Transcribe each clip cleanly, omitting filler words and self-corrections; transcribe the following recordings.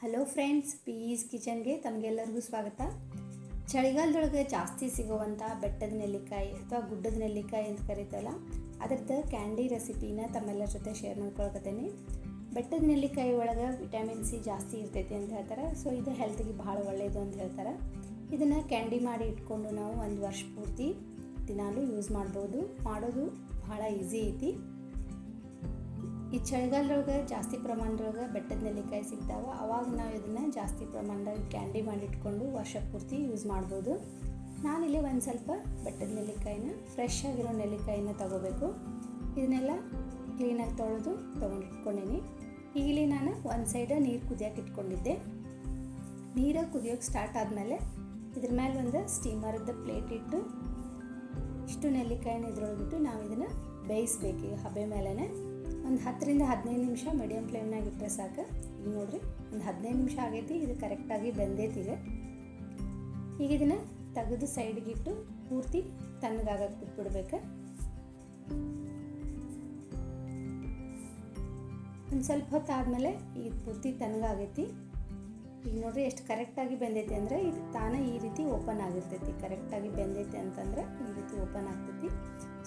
Hello friends, piece ಕಿಚನ್ಗೆ ತಮಗೆಲ್ಲರಿಗೂ ಸ್ವಾಗತ. ಚಳಿಗಾಲದೊಳಗೆ ಜಾಸ್ತಿ ಸಿಗುವಂಥ ಬೆಟ್ಟದ ನೆಲ್ಲಿಕಾಯಿ ಅಥವಾ ಗುಡ್ಡದ ನೆಲ್ಲಿಕಾಯಿ ಅಂತ ಕರೀತಲ್ಲ, ಅದರದ್ದು ಕ್ಯಾಂಡಿ ರೆಸಿಪಿನ ತಮ್ಮೆಲ್ಲರ ಜೊತೆ ಶೇರ್ ಮಾಡ್ಕೊಳಕತ್ತೇನೆ. ಬೆಟ್ಟದ ನೆಲ್ಲಿಕಾಯಿ ಒಳಗೆ ವಿಟಮಿನ್ ಸಿ ಜಾಸ್ತಿ ಇರ್ತೈತಿ ಅಂತ ಹೇಳ್ತಾರೆ. ಸೊ ಇದು ಹೆಲ್ತ್ಗೆ ಭಾಳ ಒಳ್ಳೆಯದು ಅಂತ ಹೇಳ್ತಾರೆ. ಇದನ್ನು ಕ್ಯಾಂಡಿ ಮಾಡಿ ಇಟ್ಕೊಂಡು ನಾವು ಒಂದು ವರ್ಷ ಪೂರ್ತಿ ದಿನಾಲೂ ಯೂಸ್ ಮಾಡ್ಬೋದು. ಮಾಡೋದು ಭಾಳ ಈಸಿ ಐತಿ. ಈ ಚಳಿಗಾಲದೊಳಗೆ ಜಾಸ್ತಿ ಪ್ರಮಾಣದೊಳಗೆ ಬೆಟ್ಟದ ನೆಲ್ಲಿಕಾಯಿ ಸಿಗ್ತಾವೆ. ಅವಾಗ ನಾವು ಇದನ್ನು ಜಾಸ್ತಿ ಪ್ರಮಾಣದಾಗ ಕ್ಯಾಂಡಿ ಮಾಡಿಟ್ಕೊಂಡು ವರ್ಷ ಪೂರ್ತಿ ಯೂಸ್ ಮಾಡ್ಬೋದು. ನಾನಿಲ್ಲಿ ಒಂದು ಸ್ವಲ್ಪ ಬೆಟ್ಟದ ನೆಲ್ಲಿಕಾಯಿನ, ಫ್ರೆಶ್ ಆಗಿರೋ ನೆಲ್ಲಿಕಾಯಿನ ತೊಗೋಬೇಕು. ಇದನ್ನೆಲ್ಲ ಕ್ಲೀನಾಗಿ ತೊಳೆದು ತೊಗೊಂಡಿಟ್ಕೊಂಡೀನಿ. ಇಲ್ಲಿ ನಾನು ಒಂದು ಸೈಡ ನೀರು ಕುದಿಯೋಕೆ ಇಟ್ಕೊಂಡಿದ್ದೆ. ನೀರು ಕುದಿಯೋಕೆ ಸ್ಟಾರ್ಟ್ ಆದಮೇಲೆ ಇದ್ರ ಮೇಲೆ ಒಂದು ಸ್ಟೀಮರ್ದ ಪ್ಲೇಟ್ ಇಟ್ಟು ಇಷ್ಟು ನೆಲ್ಲಿಕಾಯಿನ ಇದ್ರೊಳಗಿಟ್ಟು ನಾವು ಇದನ್ನು ಬೇಯಿಸ್ಬೇಕು. ಈಗ ಹಬೆ ಮೇಲೇ ಒಂದು 10 ರಿಂದ 15 ನಿಮಿಷ ಮೀಡಿಯಮ್ ಫ್ಲೇಮ್ನಾಗ ಇಟ್ಟರೆ ಸಾಕು. ಈಗ ನೋಡಿರಿ, ಒಂದು 15 ನಿಮಿಷ ಆಗೈತಿ. ಇದು ಕರೆಕ್ಟಾಗಿ ಬೆಂದೈತಿ. ಈಗ ಇದನ್ನು ತೆಗೆದು ಸೈಡ್ಗಿಟ್ಟು ಪೂರ್ತಿ ತಣ್ಣಗಾಗಕ್ಕೆ ಬಿಟ್ಬಿಡ್ಬೇಕು. ಒಂದು ಸ್ವಲ್ಪ ಹೊತ್ತು ಆದಮೇಲೆ ಈಗ ಪೂರ್ತಿ ತಣ್ಣಗಾಗೈತಿ. ಈಗ ನೋಡಿರಿ ಎಷ್ಟು ಕರೆಕ್ಟಾಗಿ ಬೆಂದೈತಿ ಅಂದರೆ ಇದು ತಾನೇ ಈ ರೀತಿ ಓಪನ್ ಆಗಿರ್ತೈತಿ. ಕರೆಕ್ಟಾಗಿ ಬೆಂದೈತಿ ಅಂತಂದರೆ ಈ ರೀತಿ ಓಪನ್ ಆಗ್ತೈತಿ.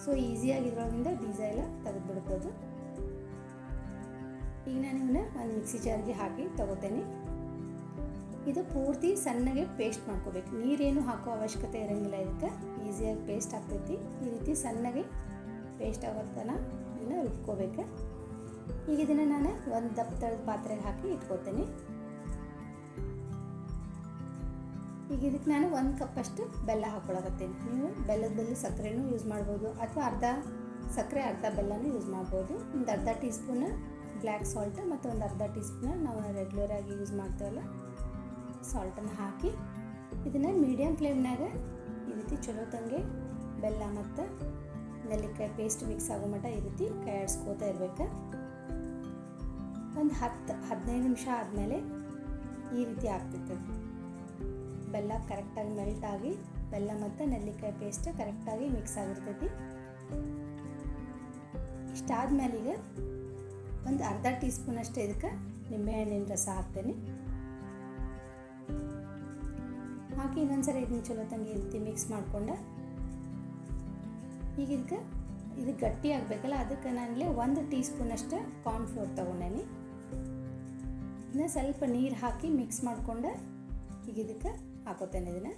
ಸೊ ಈಸಿಯಾಗಿ ಇದ್ರೊಳಗಿಂದ ಬೀಜ ಎಲ್ಲ ತೆಗೆದುಬಿಡ್ಬೋದು. ಈಗ ನಾನು ಇವನ್ನ ಒಂದು ಮಿಕ್ಸಿ ಜಾರ್ಗೆ ಹಾಕಿ ತಗೋತೇನೆ. ಇದು ಪೂರ್ತಿ ಸಣ್ಣಗೆ ಪೇಸ್ಟ್ ಮಾಡ್ಕೋಬೇಕು. ನೀರೇನು ಹಾಕೋ ಅವಶ್ಯಕತೆ ಇರೋಂಗಿಲ್ಲ. ಇದಕ್ಕೆ ಈಸಿಯಾಗಿ ಪೇಸ್ಟ್ ಆಗ್ತೈತಿ. ಈ ರೀತಿ ಸಣ್ಣಗೆ ಪೇಸ್ಟ್ ಆಗೋ ತನಕ ಇದನ್ನು ರುಬ್ಕೋಬೇಕು. ಈಗ ಇದನ್ನು ನಾನು ಒಂದು ದಪ್ಪದ ಪಾತ್ರೆಗೆ ಹಾಕಿ ಇಟ್ಕೋತೇನೆ. ಈಗ ಇದಕ್ಕೆ ನಾನು 1 ಕಪ್ಪಷ್ಟು ಬೆಲ್ಲ ಹಾಕ್ಕೊಳಕತ್ತೇನೆ. ನೀವು ಬೆಲ್ಲದ ಬದಲು ಸಕ್ಕರೆನೂ ಯೂಸ್ ಮಾಡ್ಬೋದು, ಅಥವಾ ಅರ್ಧ ಸಕ್ಕರೆ ಅರ್ಧ ಬೆಲ್ಲನೂ ಯೂಸ್ ಮಾಡ್ಬೋದು. ಒಂದು ಅರ್ಧ ಟೀ ಸ್ಪೂನ್ ಬ್ಲ್ಯಾಕ್ ಸಾಲ್ಟ್ ಮತ್ತು ಒಂದು ಅರ್ಧ ಟೀ ಸ್ಪೂನ್ ನಾವು ರೆಗ್ಯುಲರಾಗಿ ಯೂಸ್ ಮಾಡ್ತೀವಲ್ಲ ಸಾಲ್ಟನ್ನು ಹಾಕಿ ಇದನ್ನು ಮೀಡಿಯಮ್ ಫ್ಲೇಮ್ನಾಗ ಈ ರೀತಿ ಚಲೋ ತಂಗೆ ಬೆಲ್ಲ ಮತ್ತು ನೆಲ್ಲಿಕಾಯಿ ಪೇಸ್ಟ್ ಮಿಕ್ಸ್ ಆಗೋ ಮಟ್ಟ ಈ ರೀತಿ ಕೈ ಆಡಿಸ್ಕೋತಾ ಇರಬೇಕು. ಒಂದು 10-15 ನಿಮಿಷ ಆದಮೇಲೆ ಈ ರೀತಿ ಆಗ್ತೈತೆ. ಬೆಲ್ಲ ಕರೆಕ್ಟಾಗಿ ಮೆಲ್ಟ್ ಆಗಿ ಬೆಲ್ಲ ಮತ್ತು ನೆಲ್ಲಿಕಾಯಿ ಪೇಸ್ಟ್ ಕರೆಕ್ಟಾಗಿ ಮಿಕ್ಸ್ ಆಗಿರ್ತೈತಿ. ಇಷ್ಟಾದ್ಮೇಲೆ ಈಗ ಒಂದು ಅರ್ಧ ಟೀ ಸ್ಪೂನ್ ಅಷ್ಟೇ ಇದಕ್ಕೆ ನಿಂಬೆಹಣ್ಣಿನ ರಸ ಹಾಕ್ತೇನೆ. ಹಾಕಿ ಇನ್ನೊಂದ್ಸರಿ ಇದನ್ನ ಚಲೋ ತಂಗಿ ಈ ರೀತಿ ಮಿಕ್ಸ್ ಮಾಡ್ಕೊಂಡೆ. ಈಗ ಇದು ಗಟ್ಟಿ ಆಗಬೇಕಲ್ಲ, ಅದಕ್ಕೆ ನಾನಿಲ್ಲಿ 1 ಟೀ ಸ್ಪೂನ್ ಅಷ್ಟೇ ಕಾರ್ನ್ಫ್ಲೋರ್ ತೊಗೊಂಡೇನಿ. ಇದನ್ನ ಸ್ವಲ್ಪ ನೀರು ಹಾಕಿ ಮಿಕ್ಸ್ ಮಾಡಿಕೊಂಡೆ ಈಗ ಇದಕ್ಕೆ ಹಾಕೋತೇನೆ. ಇದನ್ನು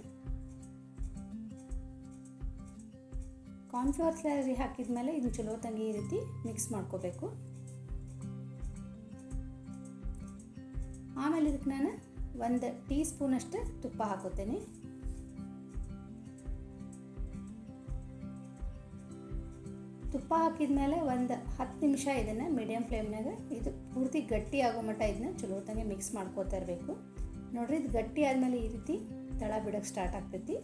ಕಾರ್ನ್ಫ್ಲವರ್ ಸ್ಲರಿ ಹಾಕಿದ ಮೇಲೆ ಇದನ್ನ ಚಲೋ ತಂಗಿ ಈ ರೀತಿ ಮಿಕ್ಸ್ ಮಾಡ್ಕೋಬೇಕು. ಆಮೇಲೆ ಇದಕ್ಕೆ ನಾನು 1 ಟೀ ಸ್ಪೂನ್ ಅಷ್ಟು ತುಪ್ಪ ಹಾಕೋತೇನೆ. ತುಪ್ಪ ಹಾಕಿದ ಮೇಲೆ ಒಂದು 10 ನಿಮಿಷ ಇದನ್ನು ಮೀಡಿಯಮ್ ಫ್ಲೇಮ್ನಾಗ ಇದು ಪೂರ್ತಿ ಗಟ್ಟಿ ಆಗೋ ಮಟ್ಟ ಇದನ್ನ ಚಲೋ ತಂಗೆ ಮಿಕ್ಸ್ ಮಾಡ್ಕೋತಾ ಇರಬೇಕು. ನೋಡಿರಿ, ಇದು ಗಟ್ಟಿ ಆದಮೇಲೆ ಈ ರೀತಿ ತಳ ಬಿಡೋಕ್ಕೆ ಸ್ಟಾರ್ಟ್ ಆಗ್ತೈತಿ.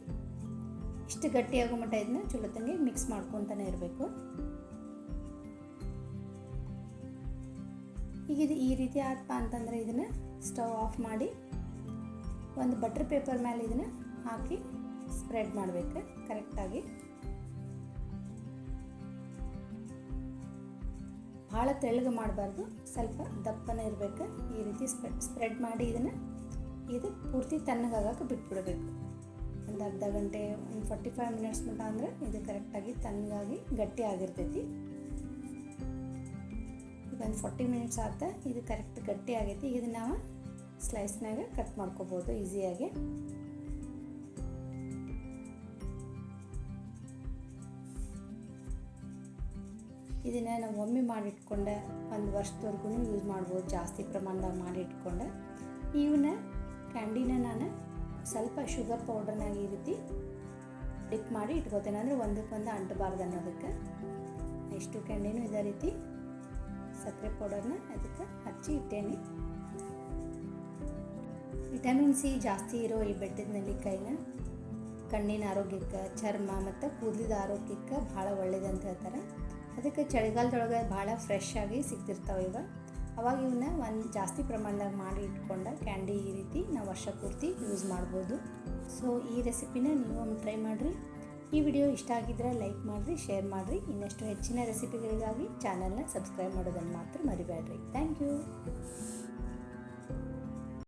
ಇಷ್ಟು ಗಟ್ಟಿ ಆಗೋ ಮಟ್ಟ ಇದನ್ನ ಚಲೋ ತಂಗೆ ಮಿಕ್ಸ್ ಮಾಡ್ಕೊತಾನೆ ಇರಬೇಕು. ಈಗ ಇದು ಈ ರೀತಿ ಆತಪ್ಪ ಅಂತಂದರೆ ಇದನ್ನು ಸ್ಟವ್ ಆಫ್ ಮಾಡಿ ಒಂದು ಬಟರ್ ಪೇಪರ್ ಮೇಲೆ ಇದನ್ನು ಹಾಕಿ ಸ್ಪ್ರೆಡ್ ಮಾಡಬೇಕು ಕರೆಕ್ಟಾಗಿ. ಭಾಳ ತೆಳ್ಳಗೆ ಮಾಡಬಾರ್ದು, ಸ್ವಲ್ಪ ದಪ್ಪನೇ ಇರಬೇಕು. ಈ ರೀತಿ ಸ್ಪ್ರೆಡ್ ಮಾಡಿ ಇದು ಪೂರ್ತಿ ತಣ್ಣಗಾಗಕ್ಕೆ ಬಿಟ್ಬಿಡಬೇಕು. ಒಂದು ಅರ್ಧ ಗಂಟೆ, ಒಂದು 45 ಮಿನಿಟ್ಸ್ ಮಟ್ಟ ಅಂದರೆ ಇದು ಕರೆಕ್ಟಾಗಿ ತಣ್ಣಗಾಗಿ ಗಟ್ಟಿ ಆಗಿರ್ತೈತಿ. ಒಂದು 40 ಮಿನಿಟ್ಸ್ ಆದ ಇದು ಕರೆಕ್ಟ್ ಗಟ್ಟಿ ಆಗೈತಿ. ಈಗ ಇದನ್ನು ನಾವು ಸ್ಲೈಸ್ನಾಗ ಕಟ್ ಮಾಡ್ಕೋಬೋದು ಈಸಿಯಾಗಿ. ಇದನ್ನು ನಾವು ಒಮ್ಮೆ ಮಾಡಿಟ್ಕೊಂಡೆ ಒಂದು ವರ್ಷದವರೆಗೂ ಯೂಸ್ ಮಾಡ್ಬೋದು. ಜಾಸ್ತಿ ಪ್ರಮಾಣದಾಗ ಮಾಡಿಟ್ಕೊಂಡೆ ಇವನ್ನ ಕ್ಯಾಂಡಿನ ನಾನು ಸ್ವಲ್ಪ ಶುಗರ್ ಪೌಡರ್ನಾಗ ಈ ರೀತಿ ಡಿಪ್ ಮಾಡಿ ಇಟ್ಕೋತೇನೆ. ಅಂದರೆ ಒಂದಕ್ಕೊಂದು ಅಂಟಬಾರ್ದು ಅನ್ನೋದಕ್ಕೆ. ಇಷ್ಟು ಕ್ಯಾಂಡಿನೂ ಇದೇ ರೀತಿ ಸಕ್ಕರೆ ಪೌಡರ್ನ ಅದಕ್ಕೆ ಹಚ್ಚಿ ಇಟ್ಟೇನೆ. ವಿಟಮಿನ್ ಸಿ ಜಾಸ್ತಿ ಇರೋ ಈ ಬೆಟ್ಟದ ನೆಲ್ಲಿಕಾಯಿನ ಕಣ್ಣಿನ ಆರೋಗ್ಯಕ್ಕೆ, ಚರ್ಮ ಮತ್ತು ಕೂದಲಿದ ಆರೋಗ್ಯಕ್ಕೆ ಭಾಳ ಒಳ್ಳೇದಂತ ಹೇಳ್ತಾರೆ. ಅದಕ್ಕೆ ಚಳಿಗಾಲದೊಳಗೆ ಭಾಳ ಫ್ರೆಶ್ ಆಗಿ ಸಿಗ್ತಿರ್ತಾವೆ ಇವ. ಅವಾಗ ಇವನ್ನ ಜಾಸ್ತಿ ಪ್ರಮಾಣದಾಗ ಮಾಡಿ ಇಟ್ಕೊಂಡ ಕ್ಯಾಂಡಿ ಈ ರೀತಿ ನಾವು ವರ್ಷ ಪೂರ್ತಿ ಯೂಸ್ ಮಾಡ್ಬೋದು. ಸೊ ಈ ರೆಸಿಪಿನ ನೀವು ಟ್ರೈ ಮಾಡಿರಿ. ಈ ವಿಡಿಯೋ ಇಷ್ಟ ಆಗಿದ್ದರೆ ಲೈಕ್ ಮಾಡಿರಿ, ಶೇರ್ ಮಾಡಿರಿ. ಇನ್ನಷ್ಟು ಹೆಚ್ಚಿನ ರೆಸಿಪಿಗಳಿಗಾಗಿ ಚಾನಲ್ನ ಸಬ್ಸ್ಕ್ರೈಬ್ ಮಾಡೋದನ್ನು ಮಾತ್ರ ಮರಿಬೇಡ್ರಿ. Thank you.